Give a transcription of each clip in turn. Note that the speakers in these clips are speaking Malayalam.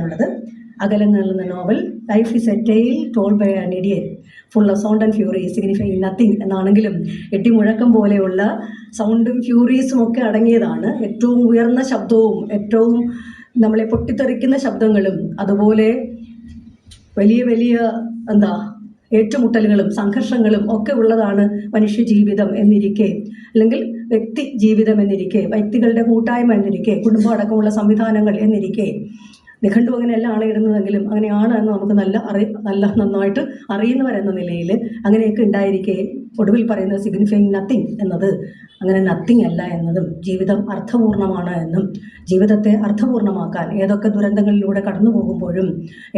ഉള്ളത്. അകലങ്ങൾ എന്ന novel life is a tale told by an idiot full of sound and fury signifying nothing എന്നാണെങ്കിലും എട്ടിമുഴക്കം പോലെയുള്ള സൗണ്ടും ഫ്യൂറീസും ഒക്കെ അടങ്ങിയതാണ്. ഏറ്റവും ഉയർന്ന ശബ്ദവും ഏറ്റവും നമ്മളെ പൊട്ടിത്തെറിക്കുന്ന ശബ്ദങ്ങളും അതുപോലെ വലിയ വലിയ ഏറ്റുമുട്ടലുകളും സംഘർഷങ്ങളും ഒക്കെ ഉള്ളതാണ് മനുഷ്യ ജീവിതം എന്നിരിക്കെ, അല്ലെങ്കിൽ വ്യക്തി ജീവിതം എന്നിരിക്കെ, വ്യക്തികളുടെ കൂട്ടായ്മ എന്നിരിക്കെ, കുടുംബം അടക്കമുള്ള സംവിധാനങ്ങൾ എന്നിരിക്കെ, നിഘണ്ടു അങ്ങനെയല്ലാണ് ഇടുന്നതെങ്കിലും അങ്ങനെയാണ് എന്ന് നമുക്ക് നന്നായിട്ട് അറിയുന്നവരെന്ന നിലയിൽ അങ്ങനെയൊക്കെ ഉണ്ടായിരിക്കെ ഒടുവിൽ പറയുന്നത് സിഗ്നിഫൈങ് നത്തിങ് എന്നത് അങ്ങനെ നത്തിങ് അല്ല എന്നതും ജീവിതം അർത്ഥപൂർണമാണ് എന്നും ജീവിതത്തെ അർത്ഥപൂർണമാക്കാൻ ഏതൊക്കെ ദുരന്തങ്ങളിലൂടെ കടന്നു പോകുമ്പോഴും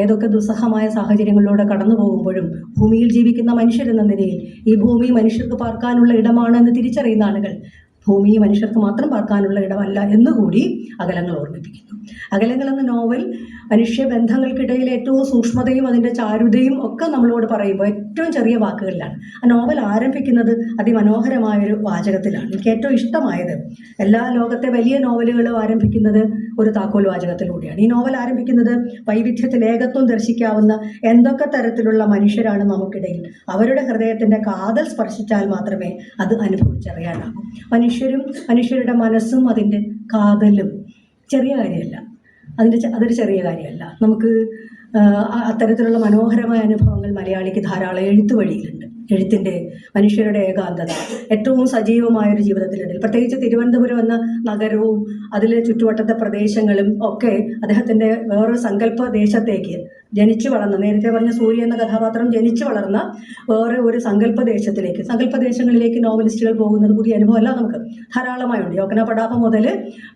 ഏതൊക്കെ ദുസ്സഹമായ സാഹചര്യങ്ങളിലൂടെ കടന്നു പോകുമ്പോഴും ഭൂമിയിൽ ജീവിക്കുന്ന മനുഷ്യരെന്ന നിലയിൽ ഈ ഭൂമി മനുഷ്യർക്ക് പാർക്കാനുള്ള ഇടമാണ് എന്ന് തിരിച്ചറിയുന്ന ആളുകൾ ഭൂമി മനുഷ്യർക്ക് മാത്രം പാർക്കാനുള്ള ഇടമല്ല എന്നുകൂടി അകലങ്ങൾ ഓർമ്മിപ്പിക്കുന്നു. അകലങ്ങൾ എന്ന നോവൽ മനുഷ്യബന്ധങ്ങൾക്കിടയിൽ ഏറ്റവും സൂക്ഷ്മതയും അതിൻ്റെ ചാരുതയും ഒക്കെ നമ്മളോട് പറയുമ്പോൾ ഏറ്റവും ചെറിയ വാക്കുകളിലാണ്. ആ നോവൽ ആരംഭിക്കുന്നത് അതിമനോഹരമായൊരു വാചകത്തിലാണ്. എനിക്ക് ഏറ്റവും ഇഷ്ടമായത് എല്ലാ ലോകത്തെ വലിയ നോവലുകളും ആരംഭിക്കുന്നത് ഒരു താക്കോൽ വാചകത്തിലൂടെയാണ്. ഈ നോവൽ ആരംഭിക്കുന്നത് വൈവിധ്യത്തിൽ ഏകത്വം ദർശിക്കാവുന്ന എന്തൊക്കെ തരത്തിലുള്ള മനുഷ്യരാണ് നമുക്കിടയിൽ, അവരുടെ ഹൃദയത്തിൻ്റെ കാതൽ സ്പർശിച്ചാൽ മാത്രമേ അത് അനുഭവിച്ചറിയാനാകൂ. മനുഷ്യരുടെ മനസ്സും അതിൻ്റെ കാതലും ചെറിയ കാര്യമല്ല, അതൊരു ചെറിയ കാര്യമല്ല. നമുക്ക് അത്തരത്തിലുള്ള മനോഹരമായ അനുഭവങ്ങൾ മലയാളിക്ക് ധാരാളം എഴുത്ത് വഴിയിലുണ്ട്. എഴുത്തിൻ്റെ മനുഷ്യരുടെ ഏകാന്തത ഏറ്റവും സജീവമായൊരു ജീവിതത്തിലുണ്ട്. പ്രത്യേകിച്ച് തിരുവനന്തപുരം എന്ന നഗരവും അതിലെ ചുറ്റുവട്ടത്തെ പ്രദേശങ്ങളും ഒക്കെ അദ്ദേഹത്തിൻ്റെ വേറൊരു സങ്കല്പ ദേശത്തേക്ക് ജനിച്ചു വളർന്ന, നേരത്തെ പറഞ്ഞ സൂര്യ എന്ന കഥാപാത്രം ജനിച്ചു വളർന്ന വേറെ ഒരു സങ്കല്പദേശങ്ങളിലേക്ക് നോവലിസ്റ്റുകൾ പോകുന്നത് പുതിയ അനുഭവമല്ല, നമുക്ക് ധാരാളമായുണ്ട്. യോഗ്ന പടാപ മുതൽ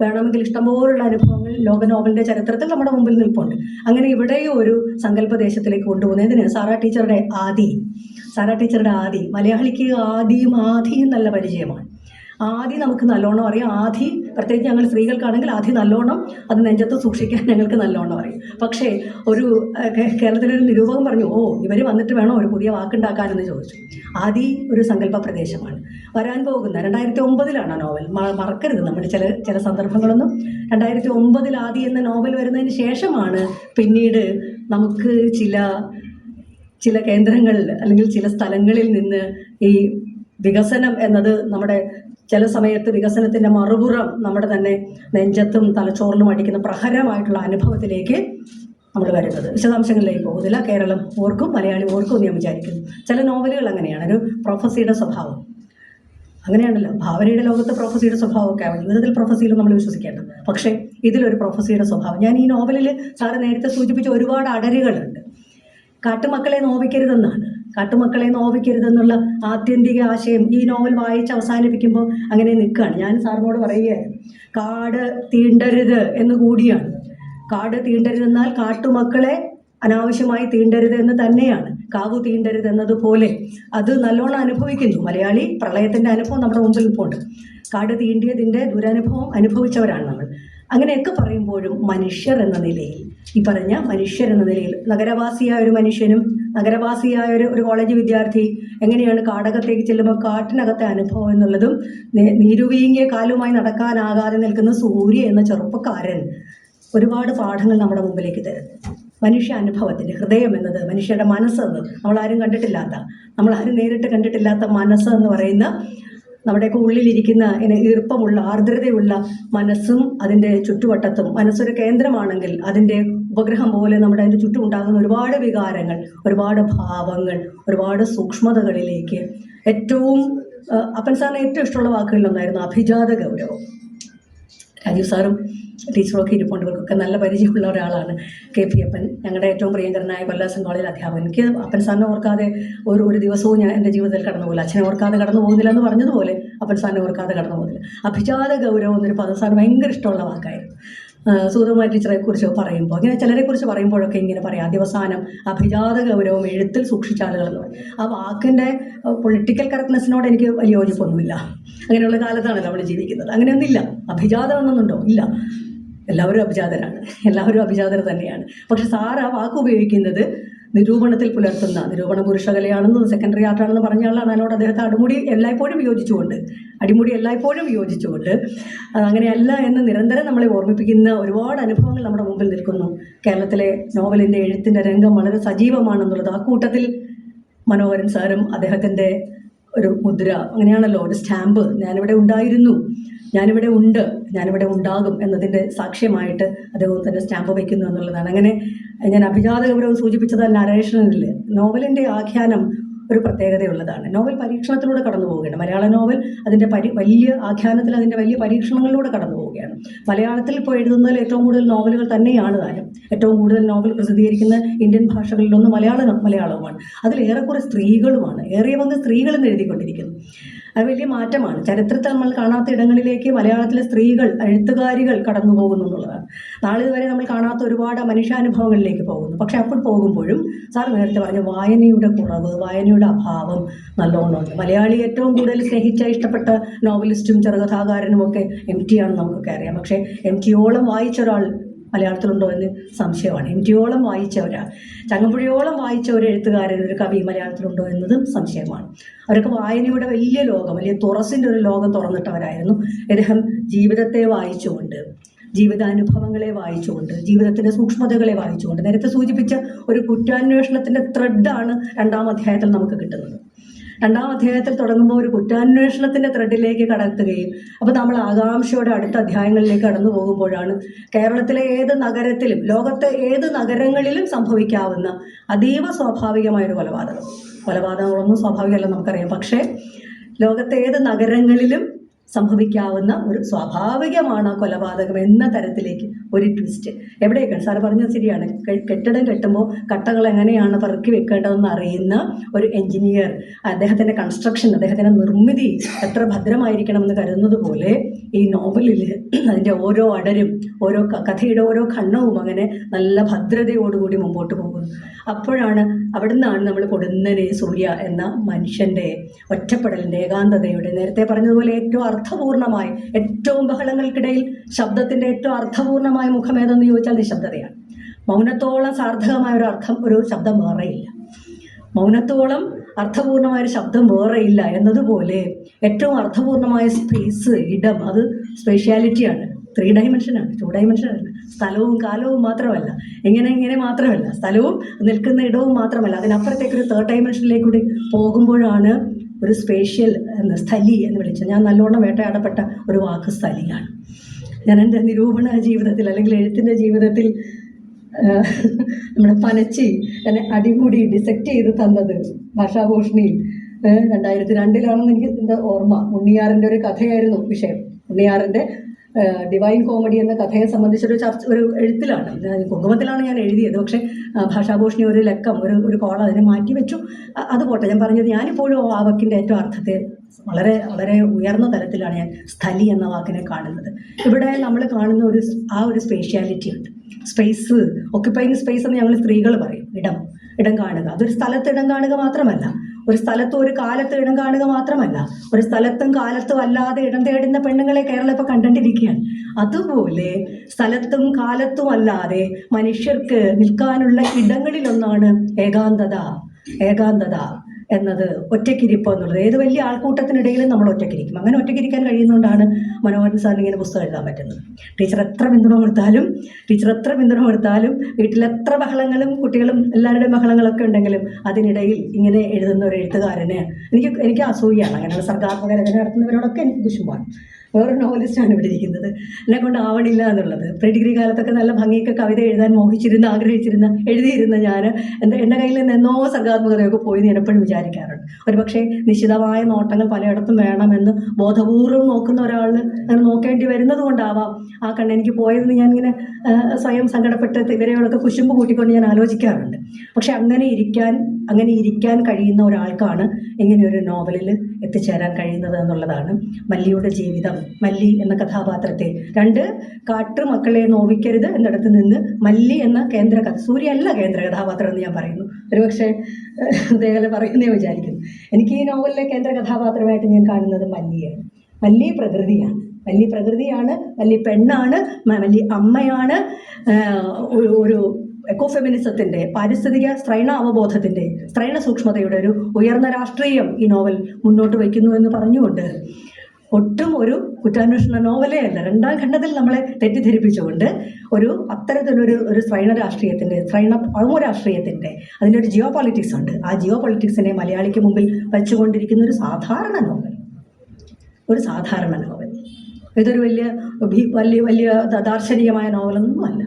വേണമെങ്കിൽ ഇഷ്ടംപോലുള്ള അനുഭവങ്ങൾ ലോക നോവലിൻ്റെ ചരിത്രത്തിൽ നമ്മുടെ മുമ്പിൽ നിൽപ്പുണ്ട്. അങ്ങനെ ഇവിടെയും ഒരു സങ്കല്പദേശത്തിലേക്ക് കൊണ്ടുപോകുന്നതിന് സാറാ ടീച്ചറുടെ ആദി മലയാളിക്ക് ആദിയും നല്ല പരിചയമാണ്. ആദി നമുക്ക് നല്ലോണം അറിയാം. ആദി പ്രത്യേകിച്ച് ഞങ്ങൾ സ്ത്രീകൾക്കാണെങ്കിൽ ആദി നല്ലോണം അത് നെഞ്ചത്ത് സൂക്ഷിക്കാൻ ഞങ്ങൾക്ക് നല്ലോണം അറിയാം. പക്ഷേ ഒരു കേരളത്തിലൊരു നിരൂപകൻ പറഞ്ഞു, ഇവർ വന്നിട്ട് വേണോ ഒരു പുതിയ വാക്കുണ്ടാക്കാനെന്ന് ചോദിച്ചു. ആദി ഒരു സങ്കല്പ പ്രദേശമാണ്. വരാൻ പോകുന്ന 2009 നോവൽ, മറക്കരുത് നമ്മൾ ചില സന്ദർഭങ്ങളൊന്നും. 2009 ആദി എന്ന നോവൽ വരുന്നതിന് ശേഷമാണ് പിന്നീട് നമുക്ക് ചില കേന്ദ്രങ്ങൾ അല്ലെങ്കിൽ ചില സ്ഥലങ്ങളിൽ നിന്ന് ഈ വികസനം എന്നത് നമ്മുടെ ചില സമയത്ത് വികസനത്തിൻ്റെ മറുപുറം നമ്മുടെ തന്നെ നെഞ്ചത്തും തലച്ചോറിലും അടിക്കുന്ന പ്രഹരമായിട്ടുള്ള അനുഭവത്തിലേക്ക് നമ്മൾ വരുന്നത്. വിശദാംശങ്ങളിലേക്ക് പോകുന്നില്ല. കേരളം ഓർക്കും, മലയാളി ഓർക്കും എന്ന് ഞാൻ വിചാരിക്കുന്നു. ചില നോവലുകൾ അങ്ങനെയാണ്, ഒരു പ്രൊഫസിയുടെ സ്വഭാവം അങ്ങനെയാണല്ലോ. ഭാവനയുടെ ലോകത്ത് പ്രൊഫസിയുടെ സ്വഭാവമൊക്കെ ആവും, ജീവിതത്തിൽ പ്രൊഫസിയിൽ നമ്മൾ വിശ്വസിക്കേണ്ടത്. പക്ഷേ ഇതിലൊരു പ്രൊഫസിയുടെ സ്വഭാവം. ഞാൻ ഈ നോവലിൽ സാറ് നേരത്തെ സൂചിപ്പിച്ച ഒരുപാട് അടരുകളുണ്ട്. കാട്ടുമക്കളെ നോവിക്കരുതെന്നുള്ള ആത്യന്തിക ആശയം ഈ നോവൽ വായിച്ച് അവസാനിപ്പിക്കുമ്പോൾ അങ്ങനെ നിൽക്കുകയാണ്. ഞാൻ സാറിനോട് പറയുകയായിരുന്നു, കാട് തീണ്ടരുത് എന്ന് കൂടിയാണ്. കാട് തീണ്ടരുതെന്നാൽ കാട്ടുമക്കളെ അനാവശ്യമായി തീണ്ടരുത് എന്ന് തന്നെയാണ്. കാവു തീണ്ടരുത് എന്നതുപോലെ അത് നല്ലോണം അനുഭവിക്കുന്നു മലയാളി. പ്രളയത്തിൻ്റെ അനുഭവം നമ്മുടെ മുമ്പിൽ നിൽപ്പുണ്ട്. കാട് തീണ്ടിയതിൻ്റെ ദുരനുഭവം അനുഭവിച്ചവരാണ് നമ്മൾ. അങ്ങനെയൊക്കെ പറയുമ്പോഴും മനുഷ്യർ എന്ന നിലയിൽ, ഈ പറഞ്ഞ മനുഷ്യരെന്ന നിലയിൽ നഗരവാസിയായ ഒരു മനുഷ്യനും നഗരവാസിയായ ഒരു കോളേജ് വിദ്യാർത്ഥി എങ്ങനെയാണ് കാടകത്തേക്ക് ചെല്ലുമ്പോൾ കാട്ടിനകത്തെ അനുഭവം എന്നുള്ളതും, നീരുവീങ്ങിയ കാലുമായി നടക്കാനാകാതെ നിൽക്കുന്ന സൂര്യ എന്ന ചെറുപ്പക്കാരൻ ഒരുപാട് പാഠങ്ങൾ നമ്മുടെ മുമ്പിലേക്ക് തരുന്നു. മനുഷ്യ അനുഭവത്തിൻ്റെ ഹൃദയം എന്നത്, മനുഷ്യരുടെ മനസ്സ് എന്നത്, നമ്മളാരും നേരിട്ട് കണ്ടിട്ടില്ലാത്ത മനസ്സ് എന്ന് പറയുന്ന നമ്മുടെയൊക്കെ ഉള്ളിലിരിക്കുന്ന ഈർപ്പമുള്ള ആർദ്രതയുള്ള മനസ്സും അതിൻ്റെ ചുറ്റുവട്ടത്തും, മനസ്സൊരു കേന്ദ്രമാണെങ്കിൽ അതിൻ്റെ ഉപഗ്രഹം പോലെ അതിൻ്റെ ചുറ്റും ഉണ്ടാകുന്ന ഒരുപാട് വികാരങ്ങൾ, ഒരുപാട് ഭാവങ്ങൾ, ഒരുപാട് സൂക്ഷ്മതകളിലേക്ക് ഏറ്റവും അപ്പൻ സാറിന് ഏറ്റവും ഇഷ്ടമുള്ള വാക്കുകളിലൊന്നായിരുന്നു അഭിജാത ഗൗരവം. രാജീവ് സാറും ടീച്ചറൊക്കെ ഇരിപ്പുണ്ടവർക്കൊക്കെ നല്ല പരിചയമുള്ള ഒരാളാണ് KP അപ്പൻ, ഞങ്ങളുടെ ഏറ്റവും പ്രിയങ്കരനായ കൊല്ലാസം കോളേജിൽ അധ്യാപകൻ. എനിക്ക് അപ്പൻ സാറിനെ ഓർക്കാതെ ഒരു ദിവസവും ഞാൻ എൻ്റെ ജീവിതത്തിൽ കടന്നു പോകില്ല. അച്ഛനെ ഓർക്കാതെ കടന്നു പോകുന്നില്ല എന്ന് പറഞ്ഞതുപോലെ അപ്പൻ സാറിനെ ഓർക്കാതെ കടന്നു പോകുന്നില്ല. അഭിജാത ഗൗരവം എന്നൊരു പദം സാറിന് ഭയങ്കര ഇഷ്ടമുള്ള വാക്കായിരുന്നു. സൂതകുമാരി ടീച്ചറെ കുറിച്ച് പറയുമ്പോൾ ഇങ്ങനെ ചിലരെക്കുറിച്ച് പറയുമ്പോഴൊക്കെ ഇങ്ങനെ പറയാം, ദിവസാനം അഭിജാത ഗൗരവം എഴുത്തിൽ സൂക്ഷിച്ച ആളുകളെന്ന് പറയും. ആ വാക്കിൻ്റെ പൊളിറ്റിക്കൽ കറക്റ്റ്നെസ്സിനോട് എനിക്ക് വലിയ യോജിപ്പൊന്നുമില്ല. അങ്ങനെയുള്ള കാലത്താണല്ലോ നമ്മൾ ജീവിക്കുന്നത്. അങ്ങനെയൊന്നുമില്ല. അഭിജാതം എന്നൊന്നുണ്ടോ? ഇല്ല. എല്ലാവരും അഭിജാതരാണ്, എല്ലാവരും അഭിജാതർ തന്നെയാണ്. പക്ഷെ സാറ് ആ വാക്ക് ഉപയോഗിക്കുന്നത് നിരൂപണത്തിൽ പുലർത്തുന്ന നിരൂപണ പുരുഷകലയാണെന്ന് സെക്കൻഡറി ആർട്ടാണെന്ന് പറഞ്ഞ ആളാണ്. അതിനോട് അദ്ദേഹത്തെ അടിമുടി എല്ലായ്പ്പോഴും വിയോജിച്ചുകൊണ്ട് അങ്ങനെയല്ല എന്ന് നിരന്തരം നമ്മളെ ഓർമ്മിപ്പിക്കുന്ന ഒരുപാട് അനുഭവങ്ങൾ നമ്മുടെ മുമ്പിൽ നിൽക്കുന്നു. കേരളത്തിലെ നോവലിൻ്റെ എഴുത്തിൻ്റെ രംഗം വളരെ സജീവമാണെന്നുള്ളത് ആ കൂട്ടത്തിൽ മനോഹരൻ സാറും അദ്ദേഹത്തിൻ്റെ ഒരു മുദ്ര, അങ്ങനെയാണല്ലോ, ഒരു സ്റ്റാമ്പ്, ഞാനിവിടെ ഉണ്ടായിരുന്നു, ഞാനിവിടെ ഉണ്ട്, ഞാനിവിടെ ഉണ്ടാകും എന്നതിൻ്റെ സാക്ഷ്യമായിട്ട് അദ്ദേഹം തന്നെ സ്റ്റാമ്പ് വയ്ക്കുന്നു എന്നുള്ളതാണ്. അങ്ങനെ ഞാൻ അഭിജാത ഗൗരവം സൂചിപ്പിച്ചത് നരേഷനിൽ നോവലിൻ്റെ ആഖ്യാനം ഒരു പ്രത്യേകതയുള്ളതാണ്. നോവൽ പരീക്ഷണത്തിലൂടെ കടന്നു പോവുകയാണ്. മലയാള നോവൽ അതിൻ്റെ വലിയ ആഖ്യാനത്തിൽ അതിൻ്റെ വലിയ പരീക്ഷണങ്ങളിലൂടെ കടന്നു പോവുകയാണ്. മലയാളത്തിൽ ഇപ്പോൾ എഴുതുന്നതിൽ ഏറ്റവും കൂടുതൽ നോവലുകൾ തന്നെയാണ് താനും. ഏറ്റവും കൂടുതൽ നോവൽ പ്രസിദ്ധീകരിക്കുന്ന ഇന്ത്യൻ ഭാഷകളിലൊന്ന് മലയാളവുമാണ്. അതിലേറെക്കുറെ സ്ത്രീകളുമാണ്, ഏറിയ പങ്ക് സ്ത്രീകളെന്ന് എഴുതിക്കൊണ്ടിരിക്കുന്നു. അത് വലിയ മാറ്റമാണ്. ചരിത്രത്തിൽ നമ്മൾ കാണാത്ത ഇടങ്ങളിലേക്ക് മലയാളത്തിലെ സ്ത്രീകൾ എഴുത്തുകാരികൾ കടന്നു പോകുന്നു എന്നുള്ളതാണ്. നാളെ വരെ നമ്മൾ കാണാത്ത ഒരുപാട് മനുഷ്യാനുഭവങ്ങളിലേക്ക് പോകുന്നു. പക്ഷെ അപ്പോൾ പോകുമ്പോഴും സാർ നേരത്തെ പറഞ്ഞ വായനയുടെ കുറവ്, വായനയുടെ അഭാവം നല്ലോണമുണ്ട്. മലയാളി ഏറ്റവും കൂടുതൽ സ്നേഹിച്ച ഇഷ്ടപ്പെട്ട നോവലിസ്റ്റും ചെറുകഥാകാരനും ഒക്കെ MT ആണെന്ന് നമുക്കൊക്കെ അറിയാം. പക്ഷേ MT യോളം വായിച്ച ഒരാൾ മലയാളത്തിലുണ്ടോ എന്ന് സംശയമാണ്. MT യോളം വായിച്ച ഒരാൾ, ചങ്ങമ്പുഴയോളം വായിച്ച ഒരു എഴുത്തുകാരൻ, ഒരു കവി മലയാളത്തിലുണ്ടോ എന്നതും സംശയമാണ്. അവരൊക്കെ വായനയുടെ വലിയ ലോകം, വലിയ തുറസിൻ്റെ ഒരു ലോകം തുറന്നിട്ടവരായിരുന്നു. അദ്ദേഹം ജീവിതത്തെ വായിച്ചുകൊണ്ട്, ജീവിതാനുഭവങ്ങളെ വായിച്ചുകൊണ്ട്, ജീവിതത്തിൻ്റെ സൂക്ഷ്മതകളെ വായിച്ചുകൊണ്ട്, നേരത്തെ സൂചിപ്പിച്ച ഒരു കുറ്റാന്വേഷണത്തിൻ്റെ ത്രെഡാണ് 2-ാം അധ്യായത്തിൽ നമുക്ക് കിട്ടുന്നത്. 2-ാം അധ്യായത്തിൽ തുടങ്ങുമ്പോൾ ഒരു കുറ്റാന്വേഷണത്തിൻ്റെ ത്രെഡിലേക്ക് കടത്തുകയും അപ്പോൾ നമ്മൾ ആകാംക്ഷയോടെ അടുത്ത അധ്യായങ്ങളിലേക്ക് കടന്നു പോകുമ്പോഴാണ് കേരളത്തിലെ ഏത് നഗരത്തിലും ലോകത്തെ ഏത് നഗരങ്ങളിലും സംഭവിക്കാവുന്ന അതീവ സ്വാഭാവികമായൊരു കൊലപാതകങ്ങളൊന്നും സ്വാഭാവികമല്ല നമുക്കറിയാം. പക്ഷേ ലോകത്തെ ഏത് നഗരങ്ങളിലും സംഭവിക്കാവുന്ന ഒരു സ്വാഭാവികമാണ് കൊലപാതകം എന്ന തരത്തിലേക്ക് ഒരു ട്വിസ്റ്റ്. എവിടെയൊക്കെയാണ് സാറ് പറഞ്ഞത് ശരിയാണ്. കെട്ടിടം കെട്ടുമ്പോൾ കട്ടകൾ എങ്ങനെയാണ് പെറുക്കി വെക്കേണ്ടതെന്ന് അറിയുന്ന ഒരു എഞ്ചിനീയർ, അദ്ദേഹത്തിൻ്റെ കൺസ്ട്രക്ഷൻ, അദ്ദേഹത്തിൻ്റെ നിർമ്മിതി എത്ര ഭദ്രമായിരിക്കണമെന്ന് കരുതുന്നത് പോലെ ഈ നോവലിൽ അതിൻ്റെ ഓരോ അടരും, ഓരോ കഥയുടെ ഓരോ ഖണ്ഡവും അങ്ങനെ നല്ല ഭദ്രതയോടുകൂടി മുമ്പോട്ട് പോകുന്നു. അപ്പോഴാണ് അവിടുന്നാണ് നമ്മൾ പൊടുന്നനെ സൂര്യ എന്ന മനുഷ്യൻ്റെ ഒറ്റപ്പെടലിൻ്റെ, ഏകാന്തതയുടെ, നേരത്തെ പറഞ്ഞതുപോലെ ഏറ്റവും അർത്ഥപൂർണമായി, ഏറ്റവും ബഹളങ്ങൾക്കിടയിൽ ശബ്ദത്തിൻ്റെ ഏറ്റവും അർത്ഥപൂർണമായ മുഖം ഏതെന്ന് ചോദിച്ചാൽ നിശബ്ദതയാണ്. മൗനത്തോളം സാർത്ഥകമായ ഒരു ശബ്ദം വേറെയില്ല. മൗനത്തോളം അർത്ഥപൂർണമായൊരു ശബ്ദം വേറെയില്ല എന്നതുപോലെ ഏറ്റവും അർത്ഥപൂർണമായ സ്പേസ്, ഇടം, അത് സ്പേഷ്യാലിറ്റിയാണ്. 3 ഡയമെൻഷനാണ്, 2 ഡയമെൻഷനല്ല. സ്ഥലവും കാലവും മാത്രമല്ല, ഇങ്ങനെ മാത്രമല്ല, സ്ഥലവും നിൽക്കുന്ന ഇടവും മാത്രമല്ല, അതിനപ്പുറത്തേക്കൊരു 3rd ഡയമെൻഷനിലേക്ക് കൂടി പോകുമ്പോഴാണ് ഒരു സ്പേഷ്യൽ സ്ഥലി എന്ന് വിളിച്ചത്. ഞാൻ നല്ലോണം വേട്ടയാടപ്പെട്ട ഒരു വാക്ക് സ്ഥലിയാണ്. ഞാൻ എൻ്റെ നിരൂപണ ജീവിതത്തിൽ അല്ലെങ്കിൽ എഴുത്തിൻ്റെ ജീവിതത്തിൽ നമ്മുടെ പനച്ചി എന്നെ അടികൂടി ഡിസെക്റ്റ് ചെയ്ത് തന്നത് ഭാഷാഭൂഷണിയിൽ 2002 എനിക്ക് എൻ്റെ ഓർമ്മ. ഉണ്ണിയാറിൻ്റെ ഒരു കഥയായിരുന്നു വിഷയം. ഉണ്ണിയാറിൻ്റെ ഡിവൈൻ കോമഡി എന്ന കഥയെ സംബന്ധിച്ചൊരു ഒരു എഴുത്തിലാണ്, കുങ്കുമത്തിലാണ് ഞാൻ എഴുതിയത്. പക്ഷേ ഭാഷാഭൂഷണി ഒരു ലക്കം, ഒരു കോള അതിനെ മാറ്റി വെച്ചു. അത് പോട്ടെ, ഞാൻ പറഞ്ഞത് ഞാനിപ്പോഴും ആ വാക്കിൻ്റെ ഏറ്റവും അർത്ഥത്തെ വളരെ വളരെ ഉയർന്ന തലത്തിലാണ് ഞാൻ സ്ഥലി എന്ന വാക്കിനെ കാണുന്നത്. ഇവിടെ നമ്മൾ കാണുന്ന ഒരു സ്പേഷ്യാലിറ്റി ഉണ്ട്. സ്പേസ്, ഒക്യുപ്പൈങ് സ്പേസ് എന്ന് ഞങ്ങൾ സ്ത്രീകൾ പറയും. ഇടം കാണുക, അതൊരു സ്ഥലത്ത് ഇടം കാണുക മാത്രമല്ല, ഒരു സ്ഥലത്തും ഒരു കാലത്ത് ഇടം കാണുക മാത്രമല്ല, ഒരു സ്ഥലത്തും കാലത്തും അല്ലാതെ ഇടം തേടുന്ന പെണ്ണുങ്ങളെ കേരളം ഇപ്പോൾ കണ്ടുകൊണ്ടിരിക്കുകയാണ്. അതുപോലെ സ്ഥലത്തും കാലത്തും അല്ലാതെ മനുഷ്യർക്ക് നിൽക്കാനുള്ള ഇടങ്ങളിലൊന്നാണ് ഏകാന്തത എന്നത്, ഒറ്റയ്ക്കിരിപ്പ് എന്നുള്ളത്. ഏത് വലിയ ആൾക്കൂട്ടത്തിനിടയിലും നമ്മൾ ഒറ്റയ്ക്കിരിക്കും. അങ്ങനെ ഒറ്റയ്ക്കിരിക്കാൻ കഴിയുന്നതുകൊണ്ടാണ് മനോഹരൻ സാറിന് ഇങ്ങനെ പുസ്തകം എഴുതാൻ പറ്റുന്നത്. ടീച്ചർ എത്ര പിന്തുണ കൊടുത്താലും വീട്ടിലെത്ര ബഹളങ്ങളും കുട്ടികളും എല്ലാവരുടെയും ബഹളങ്ങളൊക്കെ ഉണ്ടെങ്കിലും അതിനിടയിൽ ഇങ്ങനെ എഴുതുന്ന ഒരു എഴുത്തുകാരന് എനിക്ക് അസൂയാണ്. അങ്ങനെയുള്ള സർഗാത്മക രചന നടത്തുന്നവരോടൊക്കെ എനിക്ക് കുശുമ്പാണ്. വേറൊരു നോവലിസ്റ്റാണ് ഇവിടെ ഇരിക്കുന്നത്, എന്നെ കൊണ്ട് ആവണില്ല എന്നുള്ളത്. പ്രീ ഡിഗ്രി കാലത്തൊക്കെ നല്ല ഭംഗിയൊക്കെ കവിത എഴുതാൻ ആഗ്രഹിച്ചിരുന്ന എഴുതിയിരുന്ന ഞാൻ എൻ്റെ കയ്യിൽ നിന്ന് എന്നോ സർഗാത്മകതയൊക്കെ പോയി എന്ന് എപ്പോഴും വിചാരിക്കാറുണ്ട്. ഒരു പക്ഷേ നിശ്ചിതമായ നോട്ടങ്ങൾ പലയിടത്തും വേണമെന്ന് ബോധപൂർവ്വം നോക്കുന്ന ഒരാൾ അങ്ങനെ നോക്കേണ്ടി വരുന്നത് കൊണ്ടാവാം ആ എനിക്ക് പോയതെന്ന് ഞാൻ ഇങ്ങനെ സ്വയം സങ്കടപ്പെട്ട് ഇവരെയോടൊക്കെ കുശുമ്പ് കൂട്ടിക്കൊണ്ട് ഞാൻ ആലോചിക്കാറുണ്ട്. പക്ഷെ അങ്ങനെ ഇരിക്കാൻ കഴിയുന്ന ഒരാൾക്കാണ് ഇങ്ങനെയൊരു നോവലിൽ എത്തിച്ചേരാൻ കഴിയുന്നത് എന്നുള്ളതാണ്. മല്ലിയുടെ ജീവിതം, മല്ലി എന്ന കഥാപാത്രത്തെ 2 കാട്ടുമക്കളെ നോവിക്കരുത് എന്നിടത്ത് നിന്ന് മല്ലി എന്ന സൂര്യയല്ല കേന്ദ്ര കഥാപാത്രം എന്ന് ഞാൻ പറയുന്നു. ഒരുപക്ഷെ ഇതേപോലെ പറയുന്നേ വിചാരിക്കുന്നു. എനിക്ക് ഈ നോവലിലെ കേന്ദ്ര കഥാപാത്രമായിട്ട് ഞാൻ കാണുന്നത് മല്ലിയാണ്. മല്ലി പ്രകൃതിയാണ്, മല്ലി പെണ്ണാണ്, മല്ലി അമ്മയാണ്, ഒരു എക്കോഫെമിനിസത്തിൻ്റെ, പാരിസ്ഥിതിക സ്ത്രൈണ അവബോധത്തിൻ്റെ, സ്ത്രൈണ സൂക്ഷ്മതയുടെ ഒരു ഉയർന്ന രാഷ്ട്രീയം ഈ നോവൽ മുന്നോട്ട് വയ്ക്കുന്നു എന്ന് പറഞ്ഞുകൊണ്ട് ഒട്ടും ഒരു കുറ്റാന്വേഷണ നോവലേ അല്ല, രണ്ടാം ഖണ്ഡത്തിൽ നമ്മളെ തെറ്റിദ്ധരിപ്പിച്ചുകൊണ്ട് അത്തരത്തിലൊരു സ്ത്രൈണ രാഷ്ട്രീയത്തിൻ്റെ, സ്ത്രൈണ രാഷ്ട്രീയത്തിൻ്റെ അതിൻ്റെ ഒരു ജിയോ പൊളിറ്റിക്സ് ഉണ്ട്. ആ ജിയോ പൊളിറ്റിക്സിനെ മലയാളിക്ക് മുമ്പിൽ വച്ചുകൊണ്ടിരിക്കുന്ന ഒരു സാധാരണ നോവൽ. ഇതൊരു വലിയ ദാർശനികമായ നോവലൊന്നുമല്ല.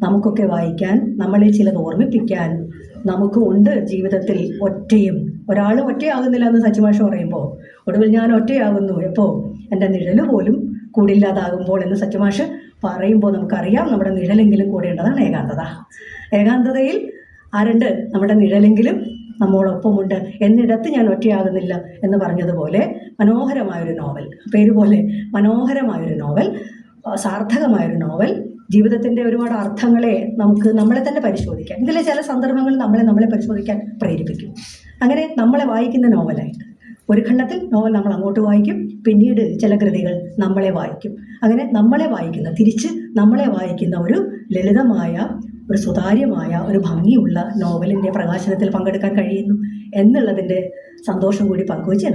നമുക്കൊക്കെ വായിക്കാൻ, നമ്മളെ ചിലത് ഓർമ്മിപ്പിക്കാൻ നമുക്ക് ഉണ്ട് ജീവിതത്തിൽ. ഒരാളും ഒറ്റയാകുന്നില്ല എന്ന് സച്ചിമാഷ് പറയുമ്പോൾ ഒടുവിൽ ഞാൻ ഒറ്റയാകുന്നു എപ്പോൾ, എൻ്റെ നിഴല് പോലും കൂടില്ലാതാകുമ്പോൾ എന്ന് സച്ചിമാഷ് പറയുമ്പോൾ നമുക്കറിയാം നമ്മുടെ നിഴലെങ്കിലും കൂടേണ്ടതാണ് ഏകാന്തതയിൽ ആരുണ്ട്? നമ്മുടെ നിഴലെങ്കിലും നമ്മോടൊപ്പമുണ്ട്. എന്നിടത്ത് ഞാൻ ഒറ്റയാകുന്നില്ല എന്ന് പറഞ്ഞതുപോലെ മനോഹരമായൊരു നോവൽ, പേര് പോലെ മനോഹരമായൊരു നോവൽ, സാർത്ഥകമായൊരു നോവൽ, ജീവിതത്തിൻ്റെ ഒരുപാട് അർത്ഥങ്ങളെ നമ്മളെ തന്നെ പരിശോധിക്കാൻ, ഇതിലെ ചില സന്ദർഭങ്ങൾ നമ്മളെ പരിശോധിക്കാൻ പ്രേരിപ്പിക്കും. അങ്ങനെ നമ്മളെ വായിക്കുന്ന നോവലായിട്ട് ഒരു ഖണ്ഡത്തിൽ നോവൽ നമ്മൾ അങ്ങോട്ട് വായിക്കും, പിന്നീട് ചില കൃതികൾ നമ്മളെ വായിക്കും. അങ്ങനെ തിരിച്ച് നമ്മളെ വായിക്കുന്ന ഒരു ലളിതമായ, ഒരു സുതാര്യമായ, ഒരു ഭംഗിയുള്ള നോവലിൻ്റെ പ്രകാശനത്തിൽ പങ്കെടുക്കാൻ കഴിയുന്നു എന്നുള്ളതിൻ്റെ സന്തോഷം കൂടി പങ്കുവച്ച്